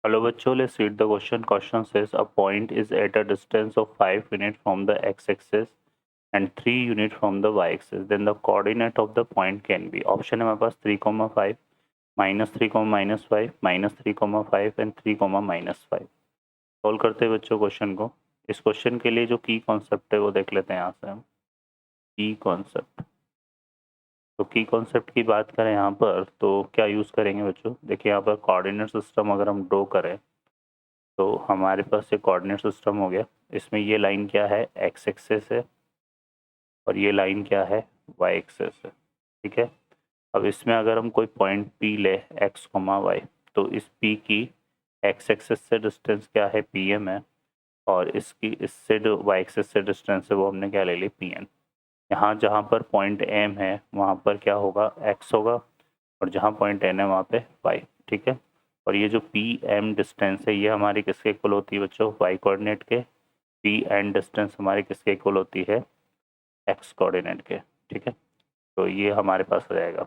Hello बच्चों, let's read the question. Question says a point is at a distance of 5 units from the x-axis and 3 units from the y-axis. Then the coordinate of the point can be. Option है हमारे पास 3, 5, -3, -5, -3, 5 and 3, -5. Solve करते हैं बच्चों question को. इस question के लिए जो की कॉन्सेप्ट है वो देख लेते हैं यहाँ से हम. की कॉन्सेप्ट, तो की कॉन्सेप्ट की बात करें यहाँ पर तो क्या यूज़ करेंगे बच्चों. देखिए यहाँ पर कोऑर्डिनेट सिस्टम अगर हम ड्रॉ करें तो हमारे पास एक कोऑर्डिनेट सिस्टम हो गया. इसमें ये लाइन क्या है, एक्स एक्सेस है, और ये लाइन क्या है, वाई एक्सेस है. ठीक है. अब इसमें अगर हम कोई पॉइंट पी ले एक्स कोमा वाई, तो इस पी की एक्स एक्सेस से डिस्टेंस क्या है, पी एम है, और इसकी इससे जो वाई एक्सेस से डिस्टेंस है वो हमने क्या ले ली, पी एन. यहाँ जहाँ पर पॉइंट एम है वहाँ पर क्या होगा, एक्स होगा, और जहाँ पॉइंट एन है वहाँ पे वाई. ठीक है. और ये जो पी एम डिस्टेंस है ये हमारी किसके इक्वल होती है बच्चों, वाई कोऑर्डिनेट के. पी एन डिस्टेंस हमारी किसके इक्वल होती है, एक्स कोऑर्डिनेट के. ठीक है. तो ये हमारे पास हो जाएगा.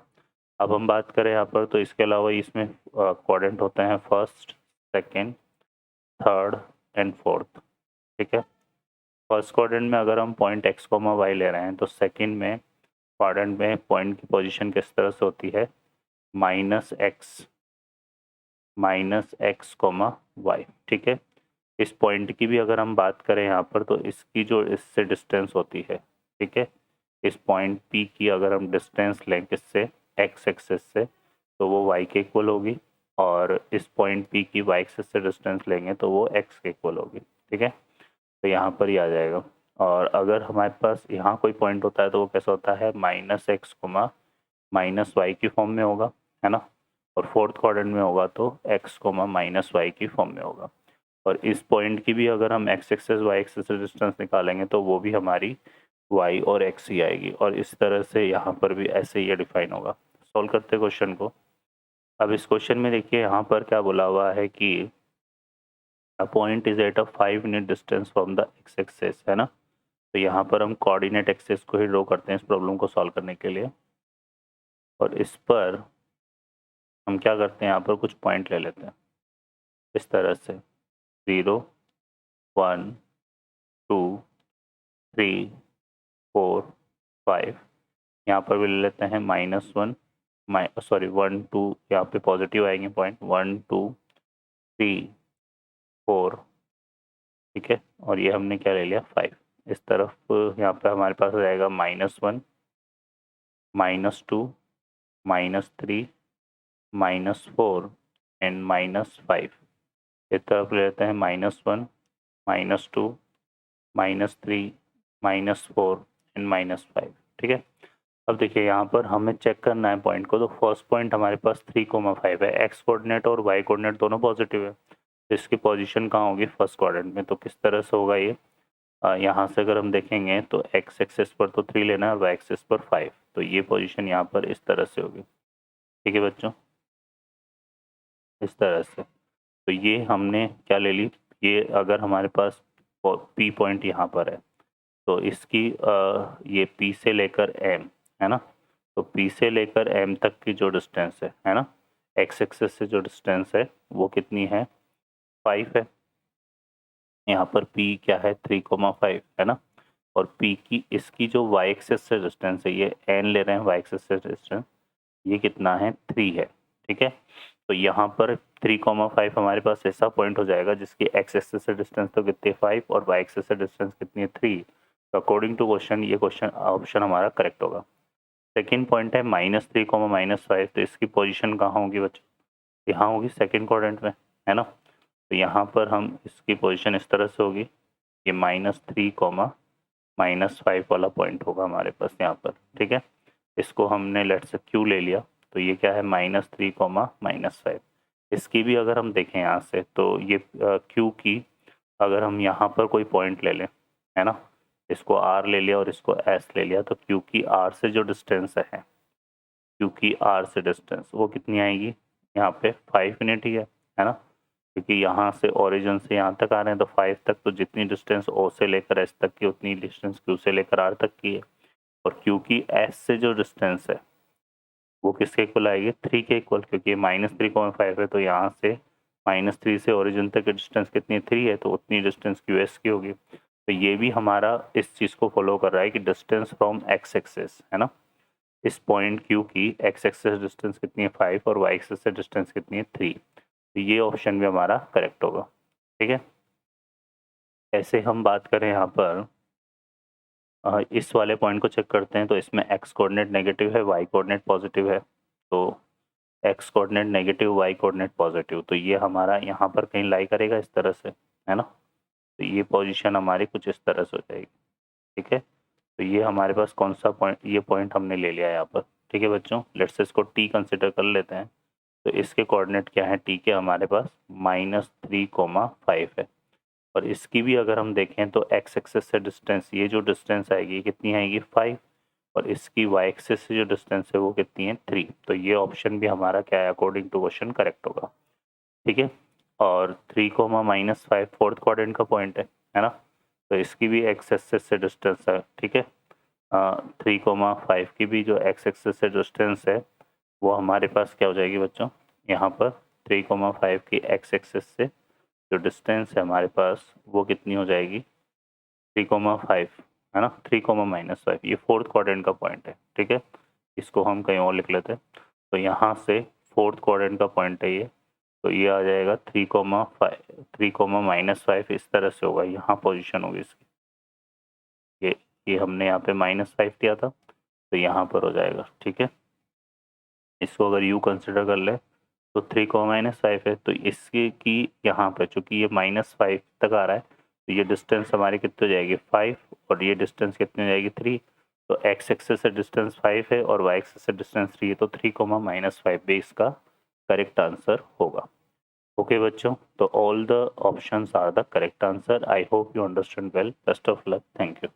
अब हम बात करें यहाँ पर तो इसके अलावा इसमें कोऑर्डिनेट होते हैं first, second, third and fourth. ठीक है. फर्स्ट क्वाड्रेंट में अगर हम पॉइंट एक्स कोमा वाई ले रहे हैं तो सेकंड में क्वाड्रेंट में पॉइंट की पोजीशन किस तरह से होती है, -x कोमा वाई. ठीक है. इस पॉइंट की भी अगर हम बात करें यहाँ पर तो इसकी जो इससे डिस्टेंस होती है, ठीक है, इस पॉइंट P की अगर हम डिस्टेंस लें किससे, x एक्सेस से, तो वो y के इक्वल होगी, और इस पॉइंट P की y एक्सेस से डिस्टेंस लेंगे तो वो x के इक्वल होगी. ठीक है. तो यहाँ पर ही आ जाएगा. और अगर हमारे पास यहाँ कोई पॉइंट होता है तो वो कैसा होता है, -x कोमा -y की फॉर्म में होगा, है ना. और फोर्थ क्वाड्रेंट में होगा तो x कोमा -y की फॉर्म में होगा. और इस पॉइंट की भी अगर हम x एक्सेस y एक्सेस से डिस्टेंस निकालेंगे तो वो भी हमारी y और x ही आएगी. और इस तरह से यहाँ पर भी ऐसे ही ये डिफाइन होगा. सॉल्व करते हैं क्वेश्चन को. अब इस क्वेश्चन में देखिए यहाँ पर क्या बोला हुआ है कि a point is at a 5 unit distance from the x axis, है ना. तो यहाँ पर हम कोऑर्डिनेट एक्सेस को ही ड्रॉ करते हैं इस प्रॉब्लम को सॉल्व करने के लिए. और इस पर हम क्या करते हैं, यहाँ पर कुछ पॉइंट ले लेते हैं इस तरह से, 0, 1, 2, 3, 4, 5. यहाँ पर भी ले लेते हैं -1, 1, 2, यहाँ पे पॉजिटिव आएंगे पॉइंट, 1, 2, 3, 4. ठीक है. और ये हमने क्या ले लिया, 5. इस तरफ यहाँ पे हमारे पास आ जाएगा -1, -2, -3, -4 एंड -5. इस तरफ ले लेते हैं -1, -2, -3, -4 एंड -5. ठीक है. अब देखिए यहाँ पर हमें चेक करना है पॉइंट को. तो फर्स्ट पॉइंट हमारे पास 3,5 है, एक्स कोऑर्डिनेट और वाई कोऑर्डिनेट दोनों पॉजिटिव है. तो इसकी पोजीशन कहाँ होगी, फर्स्ट क्वाड्रेंट में. तो किस तरह से होगा ये, यहाँ से अगर हम देखेंगे तो एक्स एक्सेस पर तो 3 लेना है और वाई एक्सेस पर 5. तो ये पोजीशन यहाँ पर इस तरह से होगी. ठीक है बच्चों, इस तरह से. तो ये हमने क्या ले ली, ये अगर हमारे पास पी पॉइंट यहाँ पर है तो इसकी ये पी से लेकर एम, है ना. तो पी से लेकर एम तक की जो डिस्टेंस है ना, एक्स एक्सेस से जो डिस्टेंस है वो कितनी है, 5 है. यहाँ पर पी क्या है, 3,5, है ना. और पी की इसकी जो वाई एक्सेस से डिस्टेंस है, ये एन ले रहे हैं वाई एक्सेस से डिस्टेंस, ये कितना है, 3 है. ठीक है. तो यहाँ पर 3,5 हमारे पास ऐसा पॉइंट हो जाएगा जिसकी एक्स एक्सेस से डिस्टेंस तो कितनी है, 5, और वाई एक्सेस से डिस्टेंस कितनी है, 3. तो अकॉर्डिंग टू क्वेश्चन ये क्वेश्चन ऑप्शन हमारा करेक्ट होगा. सेकेंड पॉइंट है -3, -5. तो इसकी पोजीशन कहाँ होगी बच्चों, यहाँ होगी सेकेंड क्वाड्रेंट में, है ना. तो यहाँ पर हम इसकी पोजीशन इस तरह से होगी, ये -3, -5 वाला पॉइंट होगा हमारे पास यहाँ पर. ठीक है. इसको हमने लेट से क्यू ले लिया. तो ये क्या है, -3, -5. इसकी भी अगर हम देखें यहाँ से तो ये क्यू की अगर हम यहाँ पर कोई पॉइंट ले लें, है ना, इसको आर ले लिया और इसको एस ले लिया, तो क्यू की आर से जो डिस्टेंस है, क्यू की आर से डिस्टेंस वो कितनी आएगी, यहाँ पे 5 यूनिट ही है ना. क्योंकि यहाँ से ओरिजिन से यहाँ तक आ रहे हैं तो 5 तक, तो जितनी डिस्टेंस ओ से लेकर एस तक की उतनी डिस्टेंस क्यू से लेकर आर तक की है. और क्यू की एस से जो डिस्टेंस है वो किसके इक्वल आएगी, 3 के इक्वल, क्योंकि -3,5 है तो यहाँ से -3 से ओरिजिन तक की डिस्टेंस कितनी 3 है, तो उतनी डिस्टेंस क्यू एस की होगी। तो ये भी हमारा इस चीज़ को फॉलो कर रहा है कि डिस्टेंस फ्रॉम एक्स एक्सिस, है ना, इस पॉइंट क्यू की एक्स एक्सिस डिस्टेंस कितनी है 5 और वाई एक्सिस से डिस्टेंस कितनी है 3। तो ये ऑप्शन भी हमारा करेक्ट होगा। ठीक है, ऐसे हम बात करें यहाँ पर इस वाले पॉइंट को चेक करते हैं। तो इसमें एक्स कोऑर्डिनेट नेगेटिव है, वाई कोऑर्डिनेट पॉजिटिव है। तो x coordinate negative, y coordinate positive, तो ये हमारा यहाँ पर कहीं लाई करेगा इस तरह से, है ना। तो ये पोजीशन हमारी कुछ इस तरह से हो जाएगी। ठीक है, तो ये हमारे पास कौन सा पॉइंट, ये पॉइंट हमने ले लिया यहाँ पर। ठीक है बच्चों, लेट्स से इसको टी कंसिडर कर लेते हैं। तो इसके कोऑर्डिनेट क्या है, टी के हमारे पास -3,5 है। और इसकी भी अगर हम देखें तो एक्स एक्सिस से डिस्टेंस, ये जो डिस्टेंस आएगी ये कितनी आएगी 5, और इसकी वाई एक्सिस से जो डिस्टेंस है वो कितनी है 3। तो ये ऑप्शन भी हमारा क्या है, अकॉर्डिंग टू क्वेश्चन करेक्ट होगा। ठीक है, और 3,-5 फोर्थ क्वाड्रेंट का पॉइंट है ना। तो इसकी भी एक्स एक्सिस से डिस्टेंस है। ठीक है, 3,5 की भी जो एक्स एक्सिस से डिस्टेंस है वो हमारे पास क्या हो जाएगी बच्चों, यहाँ पर 3,5 की एक्स एक्सिस से जो डिस्टेंस है हमारे पास वो कितनी हो जाएगी 3,5, है ना, 3,-5, ये फोर्थ क्वाड्रेंट का पॉइंट है। ठीक है, इसको हम कहीं और लिख लेते हैं। तो यहाँ से फोर्थ क्वाड्रेंट का पॉइंट है ये, तो ये आ जाएगा 3,5 इस तरह से होगा, यहाँ पोजीशन होगी इसकी। ये हमने यहाँ पे -5 दिया था, तो यहाँ पर हो जाएगा। ठीक है, इसको अगर यू कंसिडर कर ले तो 3,-5 है, तो इसकी की यहाँ पे चूँकि ये -5 तक आ रहा है, तो ये डिस्टेंस हमारी कितनी हो जाएगी 5, और ये डिस्टेंस कितनी हो जाएगी 3। तो एक्स एक्सिस से डिस्टेंस 5 है और वाई एक्सिस से डिस्टेंस 3 है, तो 3,-5 भी इसका करेक्ट आंसर होगा। ओके बच्चों, तो all the options are the correct answer. I hope you understand well. Best of luck, thank you.